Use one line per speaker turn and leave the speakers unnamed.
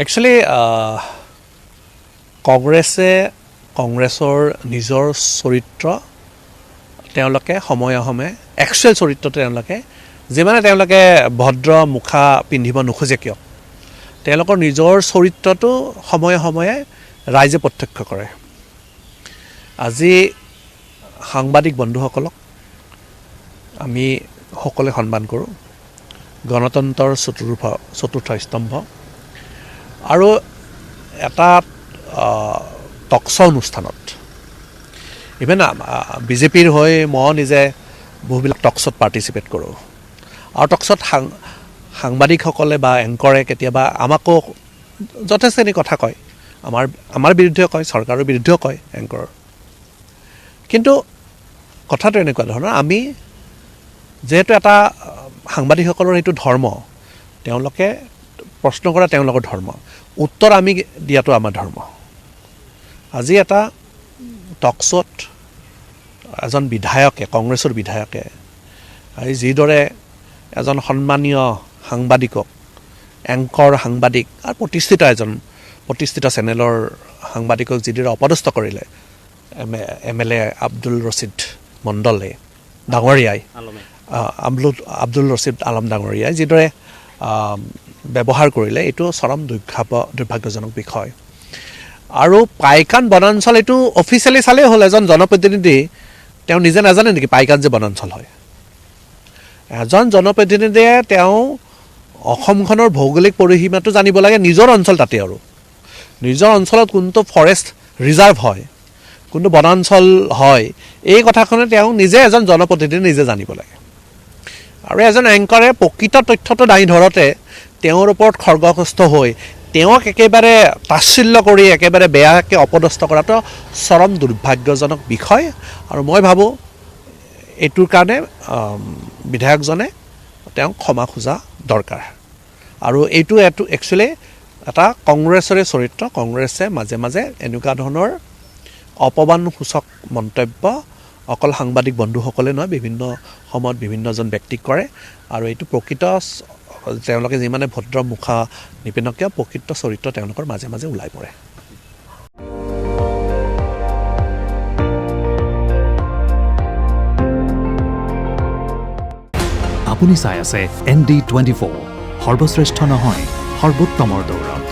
Actually কংগ্ৰেছৰ নিজৰ চৰিত্ৰ তেওঁলোকে সময়ে সময়ে একচুৱেল চৰিত্ৰটো যিমানে তেওঁলোকে ভদ্ৰ মুখা পিন্ধিব নোখোজে কিয় তেওঁলোকৰ নিজৰ চৰিত্ৰটো সময়ে সময়ে ৰাইজে প্ৰত্যক্ষ কৰে। আজি সাংবাদিক বন্ধুসকলক আমি সকলোৱে সন্মান কৰোঁ। গণতন্ত্ৰৰ চতুৰ্থ স্তম্ভ আৰু এটা টকশ্ব অনুষ্ঠানত ইভেন বিজেপিৰ হৈ মই নিজে বহুবিলাক টকশ্বত পাৰ্টিচিপেট কৰোঁ আৰু টকশ্বত সাংবাদিকসকলে বা এংকৰে কেতিয়াবা আমাকো যথেষ্টখিনি কথা কয়, আমাৰ বিৰুদ্ধেও কয়, চৰকাৰৰ বিৰুদ্ধেও কয় এংকৰৰ। কিন্তু কথাটো এনেকুৱা ধৰণৰ, আমি যিহেতু এটা সাংবাদিকসকলৰ এইটো ধৰ্ম, তেওঁলোকে প্ৰশ্ন কৰা তেওঁলোকৰ ধৰ্ম, উত্তৰ আমি দিয়াটো আমাৰ ধৰ্ম। আজি এটা টকশ্বত এজন বিধায়কে, কংগ্ৰেছৰ বিধায়কে আজি যিদৰে এজন সন্মানীয় সাংবাদিকক, এংকৰ সাংবাদিক আৰু প্ৰতিষ্ঠিত চেনেলৰ সাংবাদিকক যিদৰে অপদস্থ কৰিলে MLA আব্দুল ৰছিদ মণ্ডলে ডাঙৰীয়াই, আব্দুল ৰছিদ আলম ডাঙৰীয়াই যিদৰে ব্যৱহাৰ কৰিলে, এইটো চৰম দুৰ্ভাগ্যজনক বিষয়। আৰু পাইকান বনাঞ্চল এইটো অফিচিয়েলি চালেই হ'ল, এজন জনপ্ৰতিনিধি তেওঁ নিজে নাজানে নেকি পাইকান যে বনাঞ্চল হয়? এজন জনপ্ৰতিনিধিয়ে তেওঁ অসমখনৰ ভৌগোলিক পৰিসীমাটো জানিব লাগে, নিজৰ অঞ্চল তাতে, আৰু নিজৰ অঞ্চলত কোনটো ফৰেষ্ট ৰিজাৰ্ভ হয়, কোনটো বনাঞ্চল হয়, এই কথাখনে তেওঁ নিজে এজন জনপ্ৰতিনিধি নিজে জানিব লাগে। আৰু এজন এংকৰে প্ৰকৃত তথ্যটো দাঙি ধৰোঁতে তেওঁৰ ওপৰত খৰ্গগ্ৰস্ত হৈ তেওঁক একেবাৰে তাচ্ছিল্য কৰি একেবাৰে বেয়াকৈ অপদস্থ কৰাটো চৰম দুৰ্ভাগ্যজনক বিষয়। আৰু মই ভাবোঁ এইটোৰ কাৰণে বিধায়কজনে তেওঁক ক্ষমা খোজা দৰকাৰ। আৰু এইটো একচুৱেলি এটা কংগ্ৰেছৰে চৰিত্ৰ। কংগ্ৰেছে মাজে মাজে এনেকুৱা ধৰণৰ অপমানসূচক মন্তব্য অকল সাংবাদিক বন্ধুসকলে নহয়, বিভিন্ন সময়ত বিভিন্নজন ব্যক্তিক কৰে। আৰু এইটো প্ৰকৃত, তেওঁলোকে যিমানে ভদ্ৰ মুখা নিপিন্ধক কিয়, প্ৰকৃত চৰিত্ৰ তেওঁলোকৰ মাজে মাজে ওলাই পৰে।
আপুনি চাই আছে ND24, সৰ্বশ্ৰেষ্ঠ নহয়, সৰ্বোত্তমৰ দৌৰ।